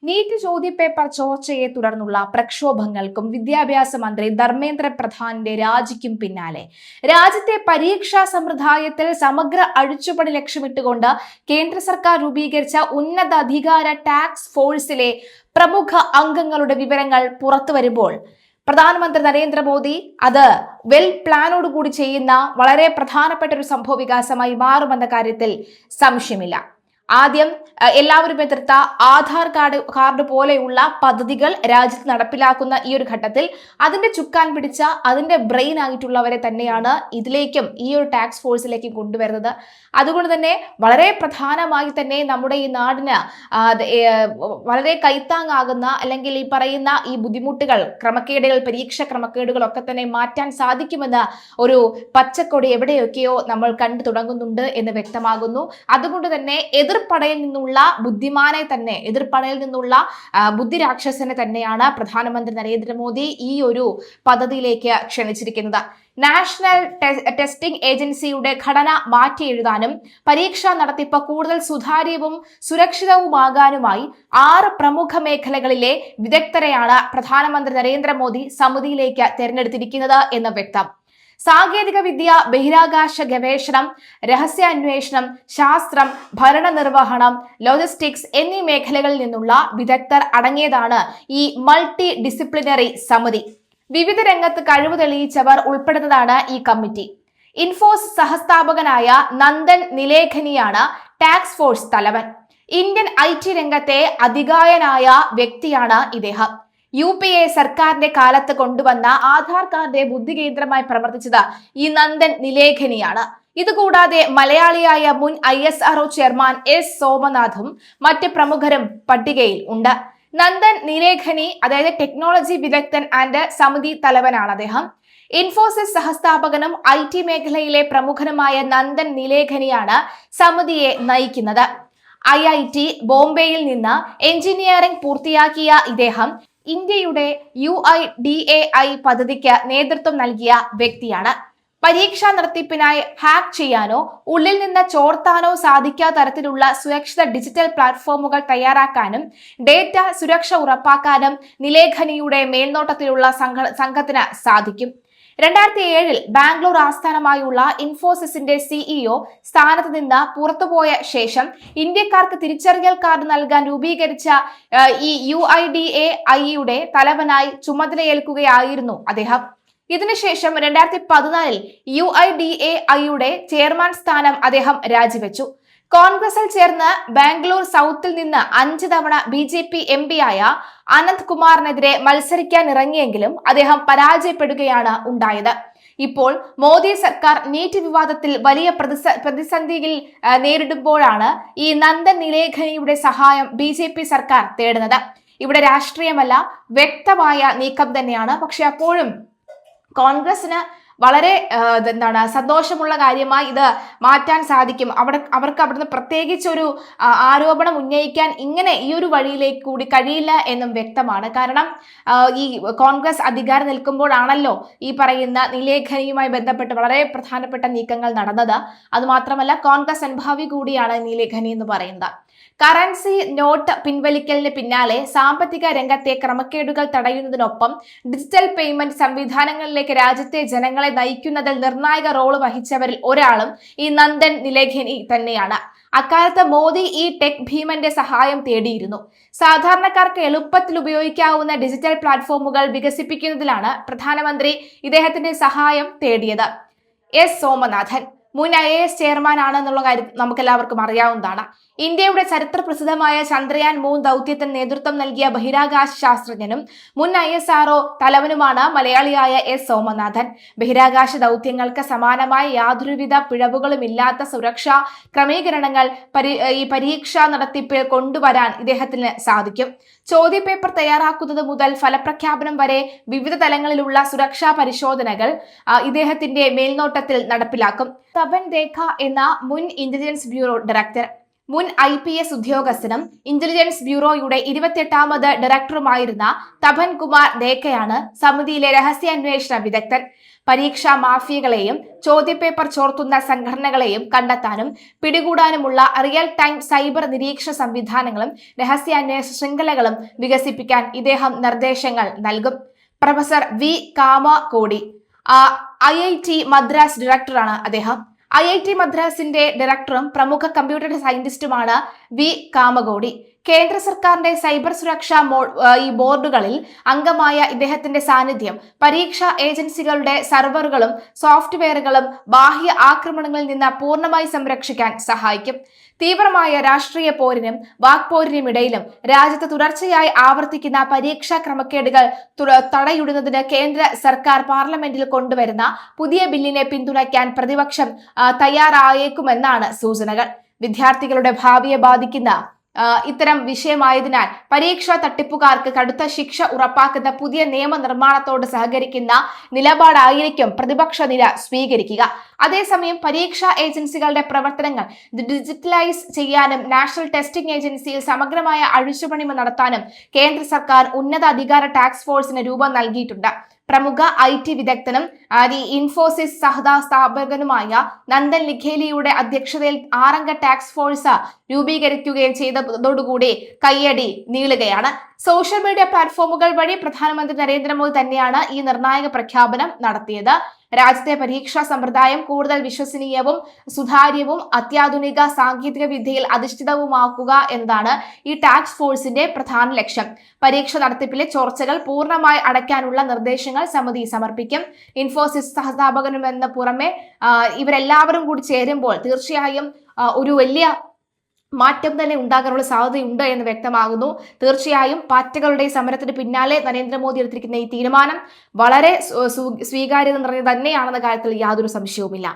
NEET ചോദ്യപേപ്പർ ചോർച്ചയെ തുടർന്നുള്ള പ്രക്ഷോഭങ്ങൾക്കും വിദ്യാഭ്യാസ മന്ത്രി ധർമ്മേന്ദ്ര പ്രധാന്റെ രാജിക്കും പിന്നാലെ രാജ്യത്തെ പരീക്ഷാ സമ്പ്രദായത്തിൽ സമഗ്ര അഴിച്ചുപണി ലക്ഷ്യമിട്ടുകൊണ്ട് കേന്ദ്ര സർക്കാർ രൂപീകരിച്ച ഉന്നതാധികാര ടാസ്ക് ഫോഴ്സിലെ പ്രമുഖ അംഗങ്ങളുടെ വിവരങ്ങൾ പുറത്തുവരുമ്പോൾ പ്രധാനമന്ത്രി നരേന്ദ്രമോദി അത് വെൽ പ്ലാനോടുകൂടി ചെയ്യുന്ന വളരെ പ്രധാനപ്പെട്ട ഒരു സംഭവ വികാസമായി മാറുമെന്ന കാര്യത്തിൽ സംശയമില്ല. ആദ്യം എല്ലാവരും എതിർത്ത ആധാർ കാർഡ് പോലെയുള്ള പദ്ധതികൾ രാജ്യത്ത് നടപ്പിലാക്കുന്ന ഈ ഒരു ഘട്ടത്തിൽ അതിന്റെ ചുക്കാൻ പിടിച്ച അതിന്റെ ബ്രെയിൻ ആയിട്ടുള്ളവരെ തന്നെയാണ് ഇതിലേക്കും ഈ ഒരു ടാസ്ക് ഫോഴ്സിലേക്കും കൊണ്ടുവരുന്നത്. അതുകൊണ്ട് തന്നെ വളരെ പ്രധാനമായി തന്നെ നമ്മുടെ ഈ നാടിന് വളരെ കൈത്താങ്ങാകുന്ന അല്ലെങ്കിൽ ഈ പറയുന്ന ഈ ബുദ്ധിമുട്ടുകൾ, ക്രമക്കേടുകൾ, പരീക്ഷ ക്രമക്കേടുകളൊക്കെ തന്നെ മാറ്റാൻ സാധിക്കുമെന്ന് ഒരു പച്ചക്കൊടി എവിടെയൊക്കെയോ നമ്മൾ കണ്ടു തുടങ്ങുന്നുണ്ട് എന്ന് വ്യക്തമാകുന്നു. അതുകൊണ്ട് തന്നെ എതിർപ്പടയിൽ നിന്നുള്ള ബുദ്ധിമാനെ തന്നെ, എതിർപ്പടയിൽ നിന്നുള്ള ബുദ്ധിരാക്ഷസനെ തന്നെയാണ് പ്രധാനമന്ത്രി നരേന്ദ്രമോദി ഈ ഒരു പദ്ധതിയിലേക്ക് ക്ഷണിച്ചിരിക്കുന്നത്. നാഷണൽ ടെസ്റ്റിംഗ് ഏജൻസിയുടെ ഘടന മാറ്റി എഴുതാനും പരീക്ഷാ നടത്തിപ്പ് കൂടുതൽ സുതാര്യവും സുരക്ഷിതവുമാകാനുമായി 6 പ്രമുഖ മേഖലകളിലെ വിദഗ്ധരെയാണ് പ്രധാനമന്ത്രി നരേന്ദ്രമോദി സമിതിയിലേക്ക് തെരഞ്ഞെടുത്തിരിക്കുന്നത് എന്ന് വ്യക്തം. സാങ്കേതിക വിദ്യ, ബഹിരാകാശ ഗവേഷണം, രഹസ്യാന്വേഷണം, ശാസ്ത്രം, ഭരണനിർവഹണം, ലോജിസ്റ്റിക്സ് എന്നീ മേഖലകളിൽ നിന്നുള്ള വിദഗ്ധർ അടങ്ങിയതാണ് ഈ മൾട്ടി ഡിസിപ്ലിനറി സമിതി. വിവിധ രംഗത്ത് കഴിവ് തെളിയിച്ചവർ ഉൾപ്പെടുന്നതാണ് ഈ കമ്മിറ്റി. ഇൻഫോസിസ് സഹസ്ഥാപകനായ നന്ദൻ നിലേഖനിയാണ് ടാസ്ക് ഫോഴ്സ് തലവൻ. ഇന്ത്യൻ IT രംഗത്തെ അതികായനായ വ്യക്തിയാണ് ഇദ്ദേഹം. UPA സർക്കാരിന്റെ കാലത്ത് കൊണ്ടുവന്ന ആധാർ കാർഡ് ബുദ്ധികേന്ദ്രമായി പ്രവർത്തിച്ചത് ഈ നന്ദൻ നിലേഖനിയാണ്. ഇതുകൂടാതെ മലയാളിയായ മുൻ ISRO ചെയർമാൻ S സോമനാഥും മറ്റ് പ്രമുഖരും പട്ടികയിൽ ഉണ്ട്. നന്ദൻ നിലേഖനി അതായത് ടെക്നോളജി വിദഗ്ധൻ ആൻഡ് സമിതി തലവനാണ് അദ്ദേഹം. ഇൻഫോസിസ് സഹസ്ഥാപകനും IT മേഖലയിലെ പ്രമുഖനുമായ നന്ദൻ നിലേഖനിയാണ് സമിതിയെ നയിക്കുന്നത്. IIT ബോംബെയിൽ നിന്ന് എഞ്ചിനീയറിംഗ് പൂർത്തിയാക്കിയ ഇദ്ദേഹം ഇന്ത്യയുടെ UIDAI പദ്ധതിക്ക് നേതൃത്വം നൽകിയ വ്യക്തിയാണ്. പരീക്ഷാ നടത്തിപ്പിനായി ഹാക്ക് ചെയ്യാനോ ഉള്ളിൽ നിന്ന് ചോർത്താനോ സാധിക്കാത്ത തരത്തിലുള്ള സുരക്ഷിത ഡിജിറ്റൽ പ്ലാറ്റ്ഫോമുകൾ തയ്യാറാക്കാനും ഡേറ്റ സുരക്ഷ ഉറപ്പാക്കാനും നിലേഖനിയുടെ മേൽനോട്ടത്തിലുള്ള സംഘത്തിന് സാധിക്കും. 2007 ബാംഗ്ലൂർ ആസ്ഥാനമായുള്ള ഇൻഫോസിസിന്റെ CEO സ്ഥാനത്ത് നിന്ന് പുറത്തുപോയ ശേഷം ഇന്ത്യക്കാർക്ക് തിരിച്ചറിയൽ കാർഡ് നൽകാൻ രൂപീകരിച്ച ഈ UIDAIയുടെ തലവനായി ചുമതലയേൽക്കുകയായിരുന്നു അദ്ദേഹം. ഇതിനുശേഷം 2014 UIDAIയുടെ ചെയർമാൻ സ്ഥാനം അദ്ദേഹം രാജിവെച്ചു. കോൺഗ്രസിൽ ചേർന്ന് ബാംഗ്ലൂർ സൗത്തിൽ നിന്ന് 5 തവണ BJP MP ആയ അനന്ത് കുമാറിനെതിരെ മത്സരിക്കാൻ ഇറങ്ങിയെങ്കിലും അദ്ദേഹം പരാജയപ്പെടുകയാണ് ഉണ്ടായത്. ഇപ്പോൾ മോദി സർക്കാർ നീറ്റ് വിവാദത്തിൽ വലിയ പ്രതിസന്ധിയിൽ നേരിടുമ്പോഴാണ് ഈ നന്ദൻ നിലേഖനിയുടെ സഹായം BJP സർക്കാർ തേടുന്നത്. ഇവിടെ രാഷ്ട്രീയമല്ല, വ്യക്തമായ നീക്കം തന്നെയാണ്. പക്ഷെ അപ്പോഴും കോൺഗ്രസിന് വളരെ സന്തോഷമുള്ള കാര്യമായി ഇത് മാറ്റാൻ സാധിക്കും. അവർക്ക് അവിടുന്ന് പ്രത്യേകിച്ച് ഒരു ആരോപണം ഉന്നയിക്കാൻ ഇങ്ങനെ ഈ ഒരു വഴിയിലേക്ക് കൂടി കഴിയില്ല എന്നും വ്യക്തമാണ്. കാരണം ഈ കോൺഗ്രസ് അധികാരം നിൽക്കുമ്പോഴാണല്ലോ ഈ പറയുന്ന നിലേഖനിയുമായി ബന്ധപ്പെട്ട് വളരെ പ്രധാനപ്പെട്ട നീക്കങ്ങൾ നടന്നത്. അതുമാത്രമല്ല കോൺഗ്രസ് അനുഭാവി കൂടിയാണ് നിലേഖനി എന്ന് പറയുന്നത്. കറൻസി നോട്ട് പിൻവലിക്കലിന് പിന്നാലെ സാമ്പത്തിക രംഗത്തെ ക്രമക്കേടുകൾ തടയുന്നതിനൊപ്പം ഡിജിറ്റൽ പേയ്മെന്റ് സംവിധാനങ്ങളിലേക്ക് രാജ്യത്തെ ജനങ്ങളെ നയിക്കുന്നതിൽ നിർണായക റോള് വഹിച്ചവരിൽ ഒരാളും ഈ നന്ദൻ നിലേഖനി തന്നെയാണ്. അക്കാലത്ത് മോദി ഈ ടെക് ഭീമന്റെ സഹായം തേടിയിരുന്നു. സാധാരണക്കാർക്ക് എളുപ്പത്തിൽ ഉപയോഗിക്കാവുന്ന ഡിജിറ്റൽ പ്ലാറ്റ്ഫോമുകൾ വികസിപ്പിക്കുന്നതിലാണ് പ്രധാനമന്ത്രി ഇദ്ദേഹത്തിന്റെ സഹായം തേടിയത്. S സോമനാഥൻ മുൻ IAS ചെയർമാൻ ആണെന്നുള്ള കാര്യം നമുക്കെല്ലാവർക്കും അറിയാവുന്നതാണ്. ഇന്ത്യയുടെ ചരിത്ര പ്രസിദ്ധമായ ചന്ദ്രയാൻ 3 ദൗത്യത്തിന് നേതൃത്വം നൽകിയ ബഹിരാകാശ ശാസ്ത്രജ്ഞനും മുൻ ISRO തലവനുമാണ് മലയാളിയായ S സോമനാഥൻ. ബഹിരാകാശ ദൗത്യങ്ങൾക്ക് സമാനമായ യാതൊരുവിധ പിഴവുകളുമില്ലാത്ത സുരക്ഷാ ക്രമീകരണങ്ങൾ ഈ പരീക്ഷാ നടത്തിപ്പിൽ കൊണ്ടുവരാൻ ഇദ്ദേഹത്തിന് സാധിക്കും. ചോദ്യപേപ്പർ തയ്യാറാക്കുന്നത് മുതൽ ഫലപ്രഖ്യാപനം വരെ വിവിധ തലങ്ങളിലുള്ള സുരക്ഷാ പരിശോധനകൾ ഇദ്ദേഹത്തിന്റെ മേൽനോട്ടത്തിൽ നടപ്പിലാക്കും. തപൻ ദേഖ എന്ന മുൻ ഇന്റലിജൻസ് ബ്യൂറോ ഡയറക്ടർ, മുൻ IPS ഉദ്യോഗസ്ഥനും ഇന്റലിജൻസ് ബ്യൂറോയുടെ 28ാമത് ഡയറക്ടറുമായിരുന്ന തപൻ കുമാർ ദേക്കയാണ് സമിതിയിലെ രഹസ്യാന്വേഷണ വിദഗ്ധൻ. പരീക്ഷാ മാഫിയകളെയും ചോദ്യപേപ്പർ ചോർത്തുന്ന സംഘടനകളെയും കണ്ടെത്താനും പിടികൂടാനുമുള്ള റിയൽ ടൈം സൈബർ നിരീക്ഷണ സംവിധാനങ്ങളും രഹസ്യാന്വേഷണ ശൃംഖലകളും വികസിപ്പിക്കാൻ ഇദ്ദേഹം നിർദ്ദേശങ്ങൾ നൽകും. Professor V Kamakoti IIT Madras ഡയറക്ടറാണ് അദ്ദേഹം. IIT മദ്രാസിന്റെ ഡയറക്ടറും പ്രമുഖ കമ്പ്യൂട്ടർ സയന്റിസ്റ്റുമാണ് വി കാമകോടി. കേന്ദ്ര സർക്കാരിന്റെ സൈബർ സുരക്ഷാ ബോർഡുകളിൽ അംഗമായ ഇദ്ദേഹത്തിന്റെ സാന്നിധ്യം പരീക്ഷാ ഏജൻസികളുടെ സർവറുകളും സോഫ്റ്റ്വെയറുകളും ബാഹ്യ ആക്രമണങ്ങളിൽ നിന്ന് പൂർണ്ണമായി സംരക്ഷിക്കാൻ സഹായിക്കും. തീവ്രമായ രാഷ്ട്രീയ പോരിനും വാക്പോരിനും ഇടയിലും രാജ്യത്ത് തുടർച്ചയായി ആവർത്തിക്കുന്ന പരീക്ഷാ ക്രമക്കേടുകൾ തടയിടുന്നതിന് കേന്ദ്ര സർക്കാർ പാർലമെന്റിൽ കൊണ്ടുവരുന്ന പുതിയ ബില്ലിനെ പിന്തുണയ്ക്കാൻ പ്രതിപക്ഷം തയ്യാറായേക്കുമെന്നാണ് സൂചനകൾ. വിദ്യാർത്ഥികളുടെ ഭാവിയെ ബാധിക്കുന്ന ഇത്തരം വിഷയമായതിനാൽ പരീക്ഷാ തട്ടിപ്പുകാർക്ക് കടുത്ത ശിക്ഷ ഉറപ്പാക്കുന്ന പുതിയ നിയമനിർമ്മാണത്തോട് സഹകരിക്കുന്ന നിലപാടായിരിക്കും പ്രതിപക്ഷ നിര സ്വീകരിക്കുക. അതേസമയം പരീക്ഷാ ഏജൻസികളുടെ പ്രവർത്തനങ്ങൾ ഡിജിറ്റലൈസ് ചെയ്യാനും നാഷണൽ ടെസ്റ്റിംഗ് ഏജൻസിയിൽ സമഗ്രമായ അഴിച്ചുപണി നടത്താനും കേന്ദ്ര സർക്കാർ ഉന്നത അധികാര ടാസ്ക് ഫോഴ്സിന് രൂപം നൽകിയിട്ടുണ്ട്. പ്രമുഖ IT വിദഗ്ധനും ഇൻഫോസിസ് സഹസ്ഥാപകനുമായ നന്ദൻ നിഖേലിയുടെ അധ്യക്ഷതയിൽ 6-അംഗ ടാസ്ക് ഫോഴ്സ് രൂപീകരിക്കുകയും ചെയ്തതോടുകൂടി കയ്യടി നീളുകയാണ്. സോഷ്യൽ മീഡിയ പ്ലാറ്റ്ഫോമുകൾ വഴി പ്രധാനമന്ത്രി നരേന്ദ്രമോദി തന്നെയാണ് ഈ നിർണായക പ്രഖ്യാപനം നടത്തിയത്. രാജ്യത്തെ പരീക്ഷാ സമ്പ്രദായം കൂടുതൽ വിശ്വസനീയവും സുതാര്യവും അത്യാധുനിക സാങ്കേതിക വിദ്യയിൽ അധിഷ്ഠിതവുമാക്കുക എന്നതാണ് ഈ ടാസ്ക് ഫോഴ്സിന്റെ പ്രധാന ലക്ഷ്യം. പരീക്ഷ നടത്തിപ്പിലെ ചോർച്ചകൾ പൂർണ്ണമായി അടയ്ക്കാനുള്ള നിർദ്ദേശങ്ങൾ സമിതി സമർപ്പിക്കും. ഇൻഫോസിസ് സഹസ്ഥാപകനുമെന്ന പുറമെ ഇവരെല്ലാവരും കൂടി ചേരുമ്പോൾ തീർച്ചയായും ഒരു വലിയ മാറ്റം തന്നെ ഉണ്ടാകാനുള്ള സാധ്യതയുണ്ട് എന്ന് വ്യക്തമാകുന്നു. തീർച്ചയായും പാർട്ടികളുടെ സമരത്തിന് പിന്നാലെ നരേന്ദ്രമോദി എടുത്തിരിക്കുന്ന ഈ തീരുമാനം വളരെ സ്വീകാര്യത നിറഞ്ഞത് തന്നെയാണെന്ന കാര്യത്തിൽ യാതൊരു സംശയവുമില്ല.